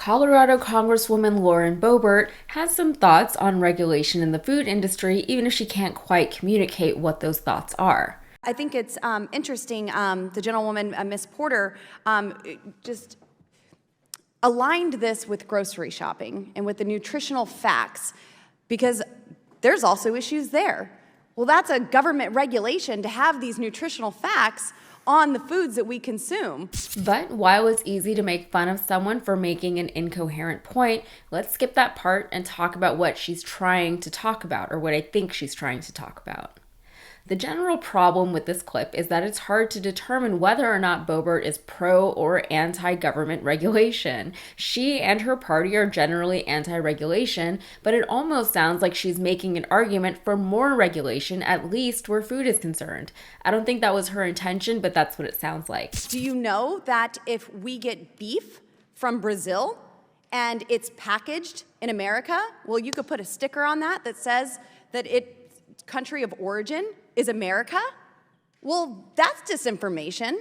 Colorado Congresswoman Lauren Boebert has some thoughts on regulation in the food industry, even if she can't quite communicate what those thoughts are. I think it's interesting, the gentlewoman, Miss Porter, just aligned this with grocery shopping and with the nutritional facts, because there's also issues there. Well, that's a government regulation to have these nutritional facts on the foods that we consume. But while it's easy to make fun of someone for making an incoherent point, let's skip that part and talk about what she's trying to talk about, or what I think she's trying to talk about. The general problem with this clip is that it's hard to determine whether or not Boebert is pro or anti-government regulation. She and her party are generally anti-regulation, but it almost sounds like she's making an argument for more regulation, at least where food is concerned. I don't think that was her intention, but that's what it sounds like. Do you know that if we get beef from Brazil and it's packaged in America, well, you could put a sticker on that that says that its country of origin is America? Well, that's disinformation,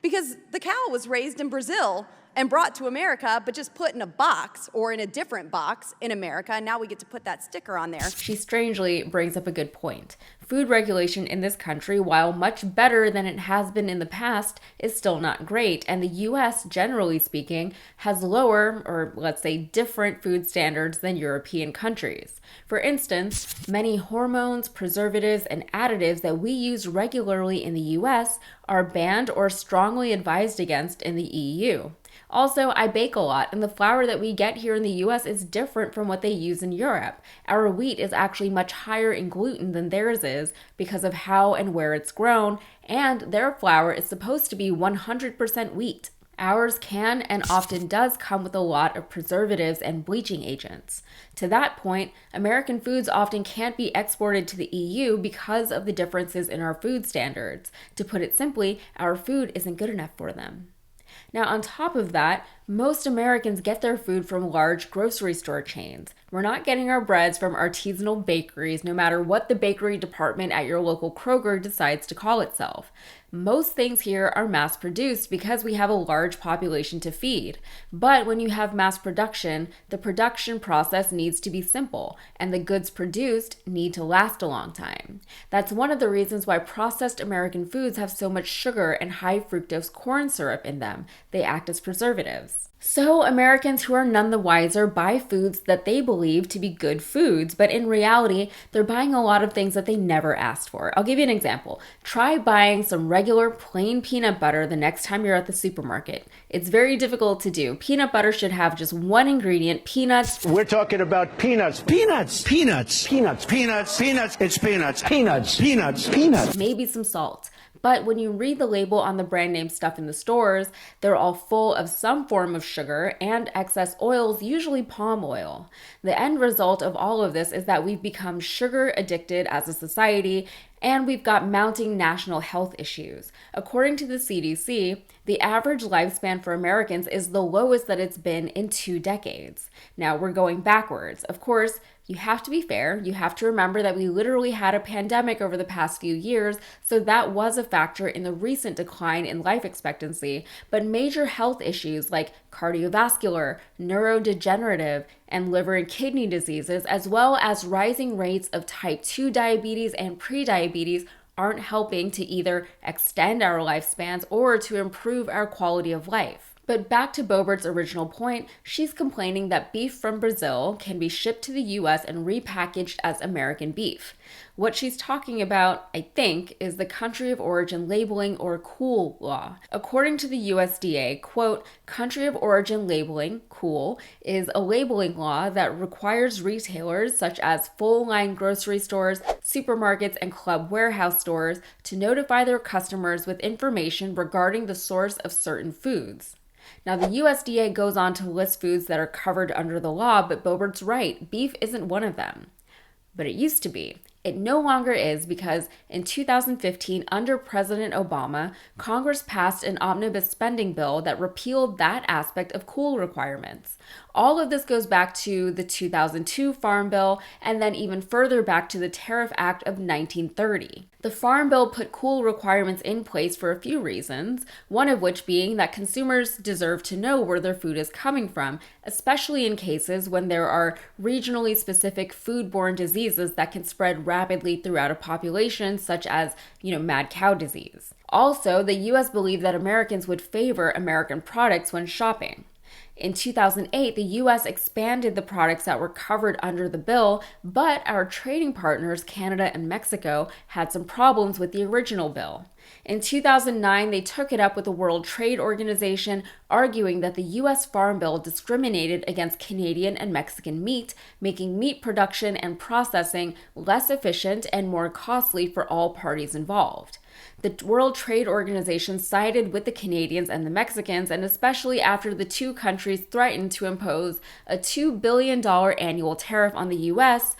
because the cow was raised in Brazil and brought to America, but just put in a box or in a different box in America, and now we get to put that sticker on there. She strangely brings up a good point. Food regulation in this country, while much better than it has been in the past, is still not great, and the US, generally speaking, has lower, or let's say different food standards than European countries. For instance, many hormones, preservatives, and additives that we use regularly in the US are banned or strongly advised against in the EU. Also, I bake a lot, and the flour that we get here in the US is different from what they use in Europe. Our wheat is actually much higher in gluten than theirs is because of how and where it's grown, and their flour is supposed to be 100% wheat. Ours can and often does come with a lot of preservatives and bleaching agents. To that point, American foods often can't be exported to the EU because of the differences in our food standards. To put it simply, our food isn't good enough for them. Now, on top of that, most Americans get their food from large grocery store chains. We're not getting our breads from artisanal bakeries, no matter what the bakery department at your local Kroger decides to call itself. Most things here are mass-produced because we have a large population to feed. But when you have mass production, the production process needs to be simple, and the goods produced need to last a long time. That's one of the reasons why processed American foods have so much sugar and high fructose corn syrup in them. They act as preservatives. So Americans who are none the wiser buy foods that they believe to be good foods, but in reality, they're buying a lot of things that they never asked for. I'll give you an example. Try buying some regular plain peanut butter the next time you're at the supermarket. It's very difficult to do. Peanut butter should have just one ingredient, peanuts. We're talking about peanuts. Peanuts. Peanuts. Peanuts. Peanuts. Peanuts. It's peanuts. Peanuts. Peanuts. Peanuts. Maybe some salt. But when you read the label on the brand name stuff in the stores, they're all full of some form of sugar and excess oils, usually palm oil. The end result of all of this is that we've become sugar addicted as a society, and we've got mounting national health issues. According to the CDC, the average lifespan for Americans is the lowest that it's been in 2 decades. Now, we're going backwards. Of course, you have to be fair. You have to remember that we literally had a pandemic over the past few years, so that was a factor in the recent decline in life expectancy. But major health issues like cardiovascular, neurodegenerative, and liver and kidney diseases, as well as rising rates of type 2 diabetes and prediabetes, aren't helping to either extend our lifespans or to improve our quality of life. But back to Boebert's original point, she's complaining that beef from Brazil can be shipped to the US and repackaged as American beef. What she's talking about, I think, is the country of origin labeling, or COOL law. According to the USDA, quote, country of origin labeling, COOL, is a labeling law that requires retailers such as full-line grocery stores, supermarkets, and club warehouse stores to notify their customers with information regarding the source of certain foods. Now, the USDA goes on to list foods that are covered under the law, but Boebert's right, beef isn't one of them. But it used to be. It no longer is because in 2015, under President Obama, Congress passed an omnibus spending bill that repealed that aspect of cool requirements. All of this goes back to the 2002 Farm Bill and then even further back to the Tariff Act of 1930. The Farm Bill put cool requirements in place for a few reasons, one of which being that consumers deserve to know where their food is coming from, especially in cases when there are regionally specific foodborne diseases that can spread rapidly throughout a population, such as, mad cow disease. Also, the US believed that Americans would favor American products when shopping. In 2008, the US expanded the products that were covered under the bill, but our trading partners, Canada and Mexico, had some problems with the original bill. In 2009, they took it up with the World Trade Organization, arguing that the US Farm Bill discriminated against Canadian and Mexican meat, making meat production and processing less efficient and more costly for all parties involved. The World Trade Organization sided with the Canadians and the Mexicans, and especially after the two countries threatened to impose a $2 billion annual tariff on the US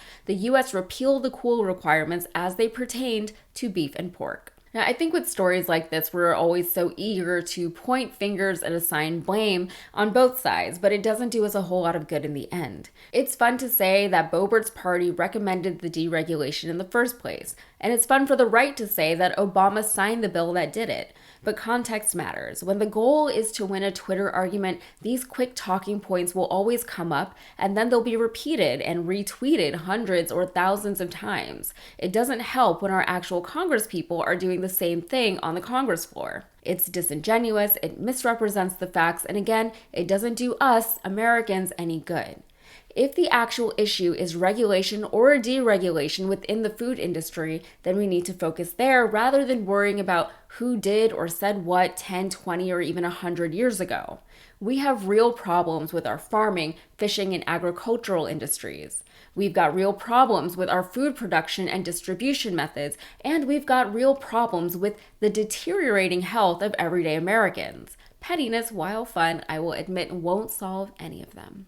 repealed the cool requirements as they pertained to beef and pork. Now, I think with stories like this, we're always so eager to point fingers and assign blame on both sides, but it doesn't do us a whole lot of good in the end. It's fun to say that Boebert's party recommended the deregulation in the first place, and it's fun for the right to say that Obama signed the bill that did it. But context matters. When the goal is to win a Twitter argument, these quick talking points will always come up, and then they'll be repeated and retweeted hundreds or thousands of times. It doesn't help when our actual Congress people are doing the same thing on the Congress floor. It's disingenuous, it misrepresents the facts, and again, it doesn't do us, Americans, any good. If the actual issue is regulation or deregulation within the food industry, then we need to focus there rather than worrying about who did or said what 10, 20, or even 100 years ago. We have real problems with our farming, fishing, and agricultural industries. We've got real problems with our food production and distribution methods, and we've got real problems with the deteriorating health of everyday Americans. Pettiness, while fun, I will admit, won't solve any of them.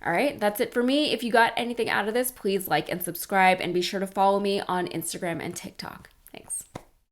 All right, that's it for me. If you got anything out of this, please like and subscribe, and be sure to follow me on Instagram and TikTok. Thanks.